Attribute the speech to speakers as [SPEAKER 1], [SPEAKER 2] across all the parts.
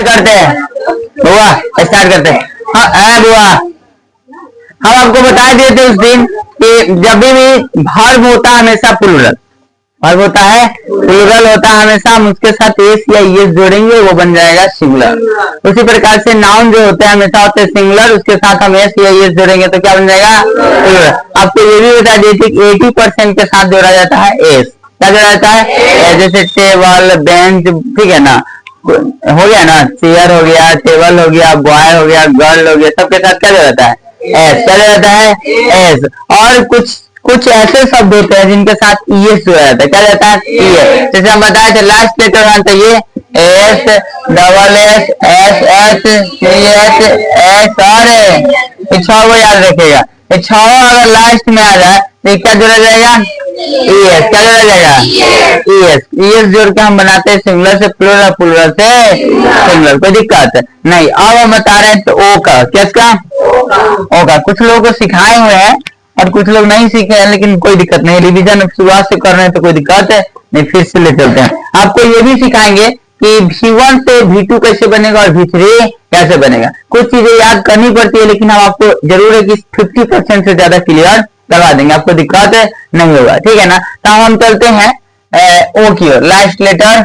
[SPEAKER 1] Start करते हैं बुआ, स्टार्ट करते हैं। हाँ है बुआ, हम आपको बता दिए थे उस दिन कि जब भी वर्ब होता है हमेशा प्लूरल, वर्ब होता है प्लूरल होता है हमेशा, हम उसके साथ एस या ईएस जोड़ेंगे वो बन जाएगा सिंगुलर। उसी प्रकार से नाउन जो होते हैं हमेशा होते हैं सिंगुलर, उसके साथ हम एस या ईएस जोड़ेंगे तो क्या बन जाएगा प्लूरल। आपको ये भी बता दिए थे कि 80% के साथ जोड़ा जाता है एस। क्या जोड़ा जाता है? जैसे टेबल, बेंच, ठीक है ना, हो गया ना, चेयर हो गया, टेबल हो गया, बॉय हो गया, गर्ल हो गया, सबके साथ क्या रहता है एस। क्या रहता है एस। और कुछ ऐसे शब्द होते हैं जिनके साथ ईएस जुड़ा रहता है। क्या रहता है ईएस। जैसे हम बताए थे लास्ट लेटर वन, तो ये S, double S, S S, S S और ये 6 को याद रखेगा। ये 6 अगर लास्ट में आ जाए तो क्या जोड़ा जाएगा ईएस। क्या जोड़ा जाएगा ईएस। ईएस जोड़ के हम बनाते हैं सिंगुलर से प्लूरल, प्लूरल से सिंगुलर, कोई दिक्कत नहीं। अब हम बता रहे हैं तो ओ का, किसका ओ का। कुछ लोगों को सिखाए हुए हैं और कुछ लोग नहीं सीखे हैं, लेकिन कोई दिक्कत नहीं, रिवीजन शुरुआत से कर रहे हैं तो कोई दिक्कत है नहीं, फिर से ले चलते हैं। आपको ये भी सिखाएंगे कि V1 से V2 कैसे बनेगा और V3 कैसे बनेगा। कुछ चीजें याद करनी पड़ती है, लेकिन हम आपको जरूर है कि 50% से ज्यादा क्लियर करवा देंगे, आपको दिक्कत नहीं होगा, ठीक है ना। तो हम चलते हैं ओ की ओर। लास्ट लेटर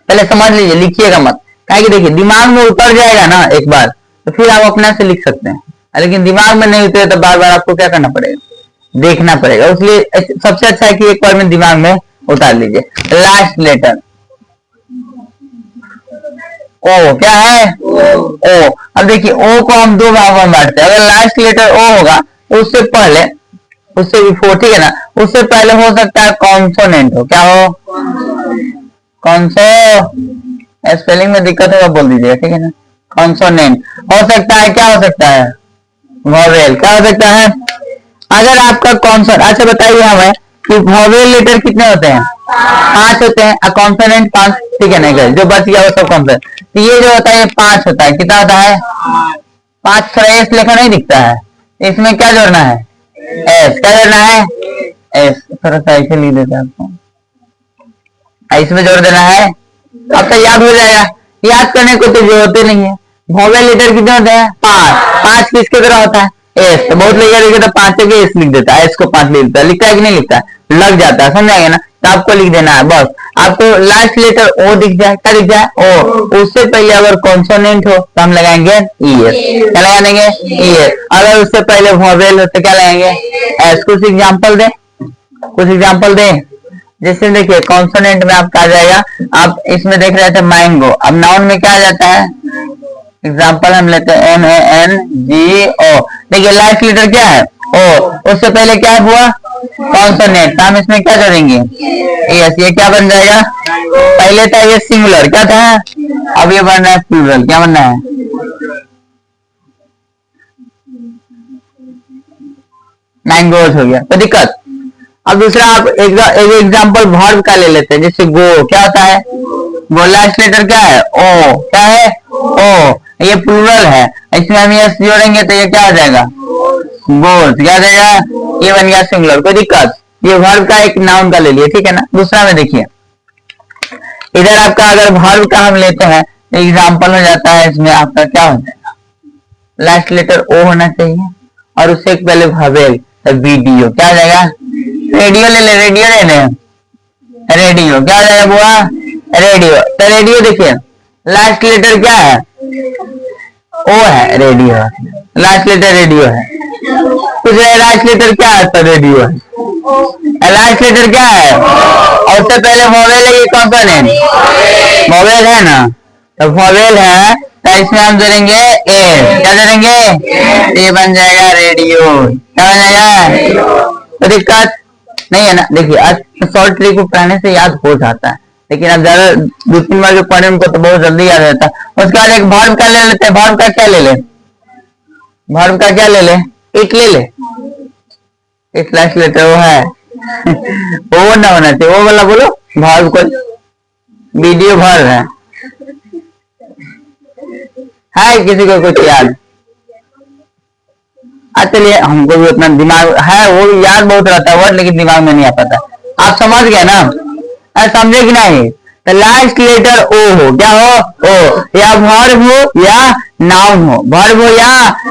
[SPEAKER 1] पहले समझ लीजिए, लिखिएगा मत, क्या देखिए दिमाग में उतर जाएगा ना एक बार तो फिर आप अपने से लिख सकते हैं, लेकिन दिमाग में नहीं उतरे तो बार बार आपको क्या करना पड़ेगा, देखना पड़ेगा। इसलिए सबसे अच्छा है कि एक बार में दिमाग में उतार लीजिए। लास्ट लेटर ओ, क्या है ओ। अब देखिए ओ को हम दो भागों में बांटते हैं। अगर लास्ट लेटर ओ होगा तो उससे पहले, उससे बिफोर, ठीक है ना, उससे पहले हो सकता है कॉन्सोनेंट हो। क्या हो? कॉन्सो, स्पेलिंग में दिक्कत होगा बोल दीजिएगा, ठीक है ना। कॉन्सोनेंट हो सकता है, क्या हो सकता है वॉवेल। क्या हो सकता है अगर आपका कॉन्सोनेंट। अच्छा बताइए हमें कि वॉवेल लेटर कितने होते हैं? 5 होते हैं। कॉन्सोनेंट 5, ठीक है ना, जो बच गया वो सब कॉन्सोनेंट। तो ये जो होता है ये 5 होता है। कितना होता है 5। थोड़ा एस लेखा नहीं दिखता है, इसमें क्या जोड़ना है एस। क्या जोड़ना है एस। थोड़ा सा ऐसे लिख देते हैं आपको, इसमें जोड़ देना है, अब तो याद हो जाएगा। याद करने को तो जरूरत नहीं है। वॉवेल लेटर कितने होते हैं 5। 5 किसके तरह होता है एस। तो बहुत लोग देखिए तो 5 के एस लिख देता है, एस को 5 लिख देता है, लिखता है कि नहीं लिखता है, लग जाता है, समझाएंगे ना। तो आपको लिख देना है बस। आपको लास्ट लेटर ओ दिख जाए, क्या दिख जाए ओ, उससे पहले अगर कॉन्सोनेंट हो तो हम लगाएंगे ईएस। क्या लगा देंगे ईएस। अगर उससे पहले वॉवेल हो तो क्या लगाएंगे एस। कुछ एग्जाम्पल दे, कुछ एग्जाम्पल दे। जैसे देखिए कॉन्सोनेंट में आपका आ जाएगा, आप इसमें देख रहे थे मैंगो। अब नाउन में क्या आ जाता है, एग्जाम्पल हम लेते हैं MANGO। देखिए लास्ट लेटर क्या है ओ, उससे पहले क्या हुआ कॉन्सोनेंट, हम इसमें क्या करेंगे यस। ये क्या बन जाएगा, पहले था ये सिंगुलर, क्या था, अब ये बन रहा है प्लूरल। क्या बनना है मैंगोज हो गया, तो दिक्कत। अब दूसरा आप एक एग्जाम्पल वर्ब का ले लेते हैं, जैसे गो। क्या होता है गो, लास्ट लेटर क्या है ओ। क्या है ओ, ये प्लूरल है, इसमें हम यस जोड़ेंगे तो ये क्या हो जाएगा गोज। क्या हो जाएगा ये बन गया सिंगुलर, कोई दिक्कत। ये वर्ब का एक नाउन का ले लिए, ठीक है ना। दूसरा में देखिए इधर आपका अगर वर्ब का हम लेते हैं एग्जाम्पल हो जाता है, इसमें आपका क्या हो जाएगा लास्ट लेटर ओ होना चाहिए और उससे पहले वॉवेल वीडियो। क्या हो जाएगा रेडियो ले ले, रेडियो ले ले, रेडियो। क्या हो जाएगा बुआ रेडियो। तो रेडियो देखिए लास्ट लेटर क्या है ओ है, रेडियो है, लास्ट लेटर रेडियो है। कुछ लास्ट लेटर क्या है तो रेडियो है, लास्ट लेटर क्या है और उससे पहले वॉवेल है, ये कॉन्सोनेंट वॉवेल है ना, तो वॉवेल है तो इसमें हम जोड़ेंगे ए। क्या जोड़ेंगे ये बन जाएगा रेडियो। क्या बन जाएगा, तो दिक्कत नहीं है ना। देखिए आज शॉर्ट ट्रिक को पढ़ने से याद हो जाता है, लेकिन अब ज्यादा 2-3 बार जो पढ़े उनको तो बहुत जल्दी याद रहता है। उसके बाद एक वर्ब का ले लेते हैं। वर्ब का क्या ले ले, वर्ब का क्या ले ले इट ले ले, इट लास्ट लेटर वो है वो ना होना चाहिए, वो वाला बोलो वर्ब को। वीडियो वर्ब है किसी को कुछ याद? चलिए हमको भी उतना दिमाग है, वो याद बहुत रहता है वर्ड, लेकिन दिमाग में नहीं आ पाता। आप समझ गए ना, समझे कि नहीं। तो लास्ट लेटर ओ हो, क्या हो? ओ, या वर्ब हो या नाउन हो, वर्ब हो या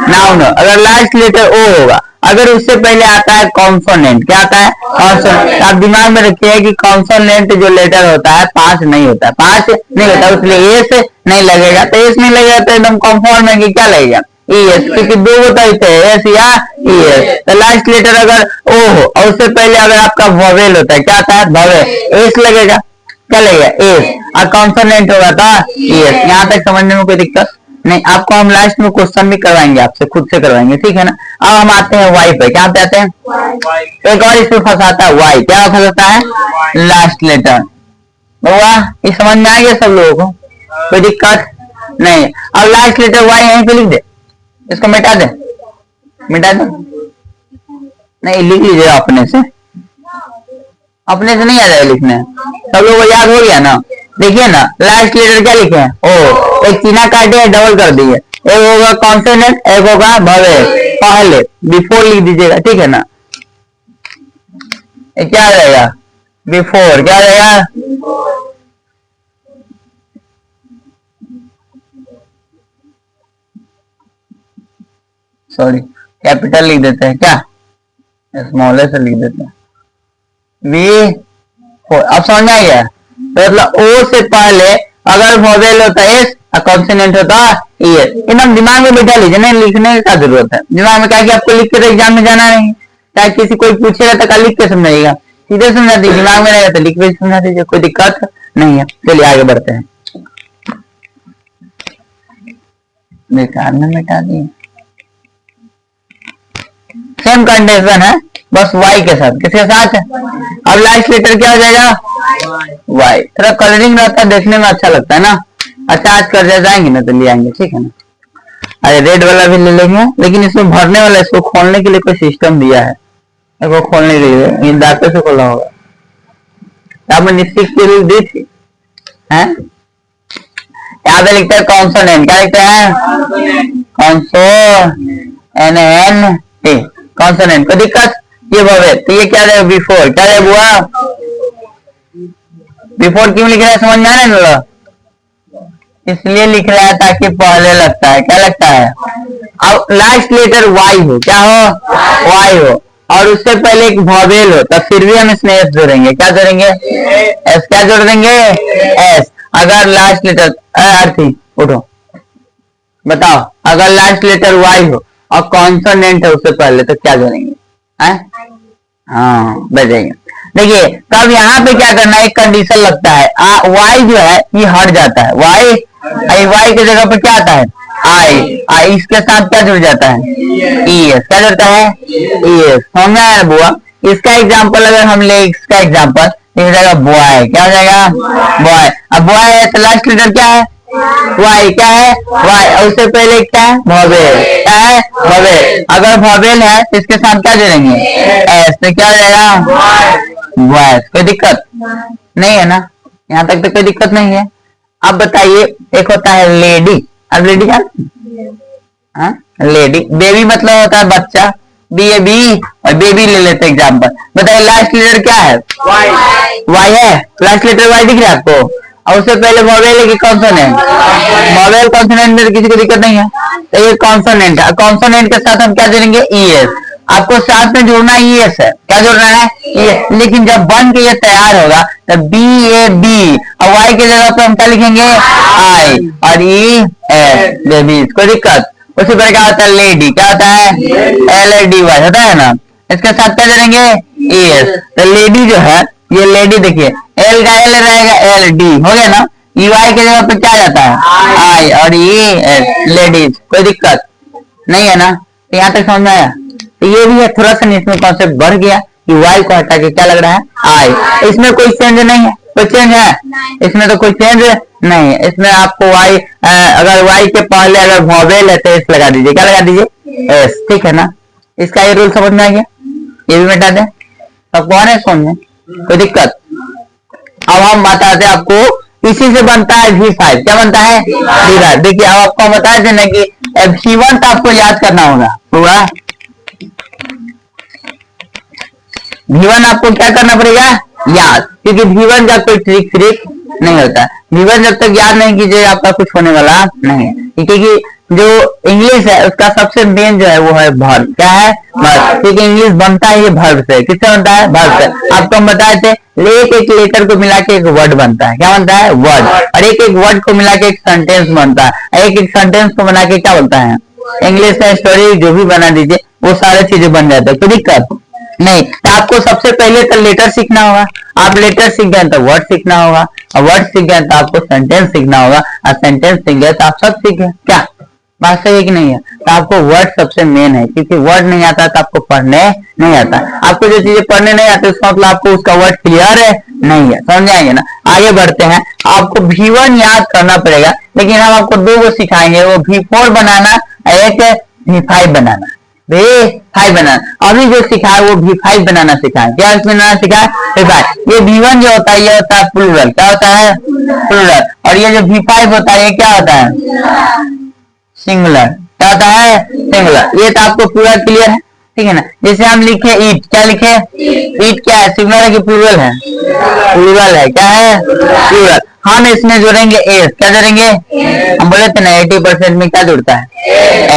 [SPEAKER 1] नाउन हो, अगर लास्ट लेटर ओ होगा। अगर उससे पहले आता है कॉन्सोनेंट, क्या आता है? कॉन्सोनेंट। आप दिमाग में रखिए कि कॉन्सोनेंट जो लेटर होता है 5 नहीं होता है, 5 नहीं होता, इसलिए एस नहीं लगेगा। तो एस नहीं लगेगा तो एकदम कंफर्म है कि क्या लगेगा? एस, क्योंकि दो होता है एस या एस। तो लास्ट लेटर अगर ओ हो और उससे पहले अगर आपका वोवेल होता है, क्या आता है? वोवेल, एस लगेगा, क्या लगेगा? एस। और कॉन्सोनेंट होगा था एस। यहाँ तक समझने में कोई दिक्कत नहीं। आपको हम लास्ट में क्वेश्चन भी करवाएंगे, आपसे खुद से करवाएंगे, ठीक है ना। अब हम आते हैं वाई पे, क्या आते हैं? एक और इसमें फंसाता है वाई, क्या फंसाता है? Last letter. हुआ, ये समझ में आ गया सब लोगों को? कोई दिक्कत नहीं। अब लास्ट लेटर वाई यहीं पे लिख दे, इसको मिटा दे, मिटा दे, नहीं लिख लीजिए अपने से, अपने से नहीं आ जाएगा लिखने, सब लोगों को याद हो गया ना। देखिए ना, लास्ट लेटर क्या लिखे हैं? ओ, एक चीना काटे डबल कर दिए, एक होगा कॉन्सोनेंट, एक होगा वोवेल, पहले बिफोर लिख दीजिएगा, ठीक है ना। क्या रहेगा? बिफोर, क्या रहेगा? सॉरी, कैपिटल लिख देते हैं, क्या स्मॉल से लिख देते हैं, वी। अब समझ में आ गया? तो मतलब ओ से पहले अगर वोवेल होता है एस और कॉन्सोनेंट होता है एस, एकदम दिमाग में बिठा लीजिए, नहीं लिखने की क्या जरूरत है दिमाग में, क्या कि आपको लिख के तो एग्जाम में जाना नहीं, चाहे किसी कोई पूछेगा तो क्या लिख के समझाइएगा, सीधे समझा दीजिए, दिमाग में रहेगा तो लिख के समझा दीजिए, कोई दिक्कत नहीं है। चलिए आगे बढ़ते हैं। बेकार में मिटा दिए, सेम कंडीशन है, बस वाई के साथ, किसके साथ? अब लास्ट लेटर क्या हो जाएगा? वाई। थोड़ा कलरिंग रहता है, देखने में अच्छा लगता है ना। अच्छा, आज कर जाएंगे ना तो ले आएंगे, ठीक है ना। अरे रेड वाला भी ले लेंगे, लेकिन इसमें भरने वाला, इसको खोलने के लिए कोई सिस्टम दिया है, इसको खोलने के लिए दांतों से खोला होगा। आपने निश्चित के लिए दी थी, है? यहाँ पे लिखता है कॉन्सोनेंट, क्या लिखता है? कॉन्सोनेंट, कॉन्सोनेंट, कोई दिक्कत? ये वोवेल, तो ये क्या रहेगा? बिफोर, क्या रहेगा बुआ? बिफोर क्यों लिख रहा है, समझ में आ रहा है ना? इसलिए लिख रहा है ताकि पहले लगता है, क्या लगता है? अब लास्ट लेटर वाई हो, क्या हो? वाई हो, और उससे पहले एक वोवेल हो, तो फिर भी हम इसमें एस जोड़ेंगे, क्या जोड़ेंगे? एस, क्या जोड़ देंगे? एस। अगर लास्ट लेटर, अर्थी उठो, बताओ, अगर लास्ट लेटर वाई हो और कॉन्सोनेंट है उससे पहले, तो क्या जोड़ेंगे? हाँ, बचेंगे। देखिए, तब यहाँ पे क्या करना है, एक कंडीशन लगता है, वाई जो है ये हट जाता है, वाई की जगह पर क्या आता है? आई, इसके साथ क्या जुड़ जाता है? एस, क्या जुड़ता है? एस। समझ में आया बुआ? इसका एग्जांपल अगर हम ले, इसका एग्जांपल, इस जगह बॉय, क्या हो जाएगा? बॉय। अब बॉय है तो लास्ट लेटर क्या है? वाई, क्या है? वाई, और उससे पहले क्या है? वोवेल, क्या है? वोवेल। अगर वोवेल है तो इसके साथ क्या जोड़ेंगे? एस, तो क्या हो जाएगा? वॉइस। कोई दिक्कत नहीं है ना, यहाँ तक तो कोई दिक्कत नहीं है। अब बताइए, एक होता है लेडी, अब लेडी क्या? लेडी, बेबी मतलब होता है बच्चा, बी और बेबी ले लेते एग्जाम्पल। बताइए लास्ट लेटर क्या है? वाई है, लास्ट लेटर वाई दिख रहा है आपको, और उससे पहले वोवेल है कि कॉन्सोनेंट? वोवेल कॉन्सोनेंट में किसी को दिक्कत नहीं है, तो ये कॉन्सोनेंट है, कॉन्सोनेंट के साथ हम क्या जोड़ेंगे? ईएस। आपको साथ में जोड़ना ईएस है, क्या जोड़ना है? ईएस। लेकिन जब बन के ये तैयार होगा तो बी और वाई की जगह पर हम क्या लिखेंगे? आई और ई एस, बेबीज। कोई दिक्कत? उसी पर क्या होता है? लेडी, क्या होता है? LADY होता है ना, इसके साथ क्या करेंगे? एस। तो लेडी जो है, ये लेडी देखिए, एल का एल रहेगा, LD हो गया ना, EY की जगह पे क्या जाता है? आई और ई लेडीज। कोई दिक्कत नहीं है ना, यहाँ तक समझ में आया? तो ये भी है, थोड़ा सा इसमें कॉन्सेप्ट बढ़ गया कि वाई को हटा के क्या लग रहा है? आई। इसमें कोई चेंज नहीं है, कोई चेंज है इसमें? तो कोई चेंज नहीं है इसमें। आपको वाई, अगर वाई के पहले अगर वोवेल है तो एस लगा दीजिए, क्या लगा दीजिए? एस, ठीक है ना। इसका ये रूल समझ में आ गया, ये भी मिटा दें, सब कौन है समझ में? कोई दिक्कत? अब हम बताते हैं आपको, इसी से बनता है V5, क्या बनता है? V5। देखिए, अब आपको बताया थे ना कि V1 तो आपको याद करना होगा पूरा, V1 आपको क्या करना पड़ेगा? याद, क्योंकि V1 का कोई ट्रिक नहीं होता। V1 जब तक याद नहीं कीजिए आपका कुछ होने वाला नहीं है, क्योंकि जो इंग्लिश है उसका सबसे मेन जो है वो है वर्ब। क्या है? वर्ब, क्योंकि इंग्लिश बनता है ये वर्ब से। किससे बनता है? वर्ब से। आपको हम बताए थे एक लेटर को मिला के एक वर्ड बनता है। क्या बनता है? वर्ड। और एक वर्ड को मिला के एक सेंटेंस बनता है। एक सेंटेंस को बना के क्या बोलता है? इंग्लिश का स्टोरी जो भी बना दीजिए वो सारी चीजें बन जाता है। कोई दिक्कत नहीं। तो आपको सबसे पहले तो लेटर सीखना होगा। आप लेटर सीख गए तो वर्ड सीखना होगा, और वर्ड सीख गए तो आपको सेंटेंस सीखना होगा, और सेंटेंस सीख गए तो आप सब सीख गए। क्या बात सही है कि नहीं है? तो आपको वर्ड सबसे मेन है, क्योंकि वर्ड नहीं आता तो आपको पढ़ने नहीं आता। आपको जो चीजें पढ़ने नहीं आती उसका मतलब आपको उसका वर्ड क्लियर है नहीं है। समझ आएंगे ना? आगे बढ़ते हैं। आपको V1 याद करना पड़ेगा, लेकिन हम आपको दो को सिखाएंगे, वो V4 बनाना, एक V5 बनाना। V5 बनाना अभी जो सिखा है वो V5 बनाना सिखाए। क्या बनाना सिखाए? V5। ये V1 जो होता है ये होता है प्लूरल। क्या होता है? प्लूरल। और ये जो V5 होता है ये क्या होता है? सिंगुलर। क्या होता है? सिंगुलर। ये तो आपको पूरा क्लियर है, ठीक है ना? जैसे हम लिखे ईट, क्या लिखे? ईट क्या है? सिंगुलर है कि प्लूरल है? प्लूरल है। क्या है? प्लूरल। हम इसमें जोड़ेंगे एस। क्या जोड़ेंगे? हम बोले थे ना 80% में क्या जुड़ता है?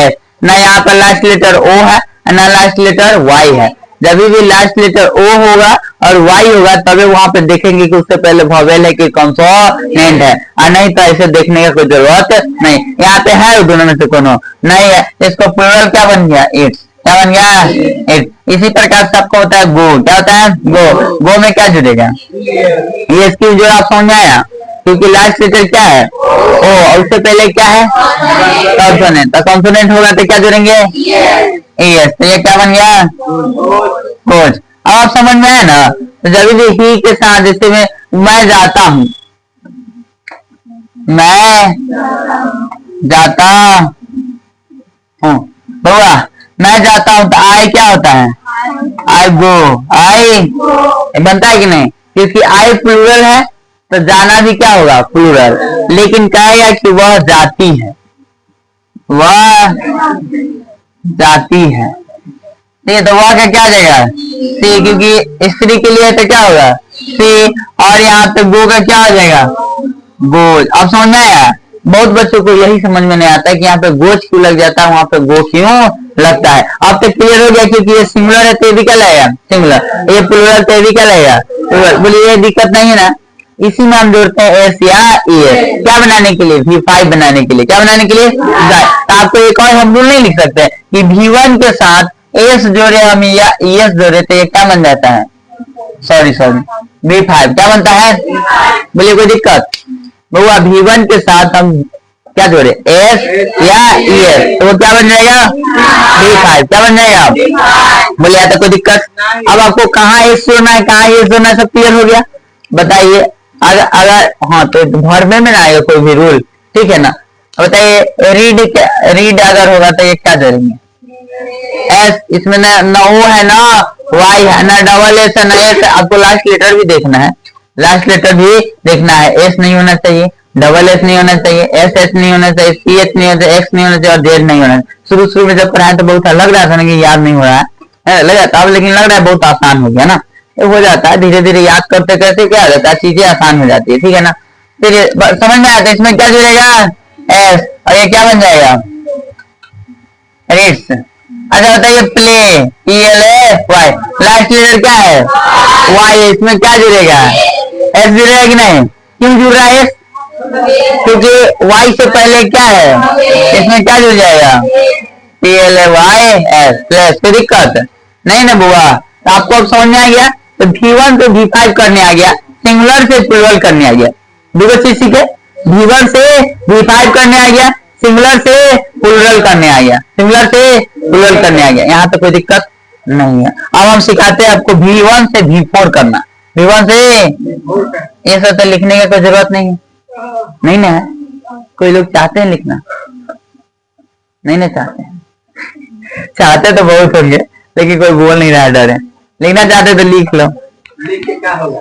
[SPEAKER 1] एस। ना यहाँ पर लास्ट लेटर ओ है, ना लास्ट लेटर वाई है। जब भी लास्ट लेटर ओ होगा और वाई होगा तभी वहां पे देखेंगे कि उससे पहले वॉवेल है कि कॉन्सोनेंट है, और नहीं तो ऐसे देखने का कोई जरूरत नहीं। यहाँ पे है दोनों में से कोनो नहीं है, इसको प्लूरल क्या बन गया? इट्स। क्या बन गया? इट्स। इसी प्रकार से आपको होता है गो। क्या होता है? गो। गो में क्या जुड़ेगा? ये इसकी जो आप समझ आया, क्योंकि लास्ट लेटर क्या है? ओ, और उससे पहले क्या है? कॉन्सोनेंट। तो कॉन्सोनेंट होगा तो क्या जोड़ेंगे? यस। तो ये क्या बन गया? कोच। अब आप समझ में आया ना? तो जब भी ही के साथ, जैसे मैं जाता हूं, मैं जाता हूं, होगा मैं जाता हूं तो आई क्या होता है? आई गो। आई बनता है कि नहीं? क्योंकि आई प्लूरल है तो जाना भी क्या होगा? प्लूरल। लेकिन कहेगा कि वह जाती है, वह जाती है। ठीक है, तो वह का क्या जाएगा? सी, क्योंकि स्त्री के लिए तो क्या होगा? सी। और यहाँ पे गो का क्या हो जाएगा? गोज। अब समझ में आया? बहुत बच्चों को यही समझ में नहीं आता है कि यहाँ पे गोज क्यों लग जाता है, वहां पे गो क्यों लगता है। अब तो क्लियर हो गया, क्योंकि ये सिंगुलर है तो ये भी क्या लगेगा? सिंगुलर। ये प्लूरल तो ये भी क्या लगेगा? प्लूरल। बोलिए ये दिक्कत नहीं है ना? इसी में हम जोड़ते हैं एस या एस। क्या बनाने के लिए? V5 बनाने के लिए। क्या बनाने के लिए? तो आपको एक और हम रूल नहीं लिख सकते कि V1 के साथ एस जोड़े हम या एस जोड़े तो ये क्या बन जाता है? सॉरी V5 क्या बनता है? बोलिए कोई दिक्कत? बउआ V1 के साथ हम क्या जोड़े? एस या एस, तो वो क्या बन जाएगा? V5। क्या बन जाएगा? बोलिए तो कोई दिक्कत? अब आपको कहाँ एस जोड़ना है, कहाँ एस जोड़ना है, सब क्लियर हो गया? बताइए। अगर हाँ तो भर में ना आएगा कोई भी रूल, ठीक है ना? बताइए रीड अगर होगा तो ये क्या जोड़ेंगे? एस। इसमें ना ओ है ना वाई है, ना डबल एस है ना एस। आपको लास्ट लेटर भी देखना है, लास्ट लेटर भी देखना है। एस नहीं होना चाहिए, डबल एस नहीं होना चाहिए, एस नहीं होना चाहिए, सी एच नहीं होना चाहिए, एक्स नहीं होना चाहिए, और जेड नहीं होना चाहिए। शुरू में जब पढ़ाया तो बहुत लग रहा था ना कि याद नहीं हो रहा है, लग रहा था। अब लेकिन लग रहा है बहुत आसान हो गया ना। हो जाता है धीरे धीरे याद करते करते क्या हो जाता है, चीजें आसान हो जाती है, ठीक है ना? फिर समझ में आता है इसमें क्या जुड़ेगा? एस। और ये क्या बन जाएगा? रिट्स। अच्छा बताइए प्ले, PLAY, लास्ट लेटर क्या है? वाई। इसमें क्या जुड़ेगा? एस जुड़ेगा कि नहीं? क्यों जुड़ रहा है एस? क्योंकि वाई से पहले क्या है? इसमें क्या जुड़ जाएगा? PLAY plus. कोई दिक्कत नहीं ना बुआ? तो आपको अब समझ में आ गया? तो V1 से V5 करने आ गया, सिंगुलर से प्लूरल करने आ गया। दूसरे चीज सीखे, V1 से V5 करने आ गया, सिंगुलर से प्लूरल करने आ गया, सिंगुलर से प्लूरल करने आ गया। यहाँ पे कोई दिक्कत नहीं है। अब हम सिखाते हैं आपको V1 से V4 करना। V1 से ये सब तो लिखने का कोई जरूरत नहीं है, नहीं ना? कोई लोग चाहते हैं लिखना, नहीं ना चाहते? चाहते तो बहुत होंगे लेकिन कोई बोल नहीं रहा, डर है। लिखना चाहते तो लिख लो। लिख के क्या होगा?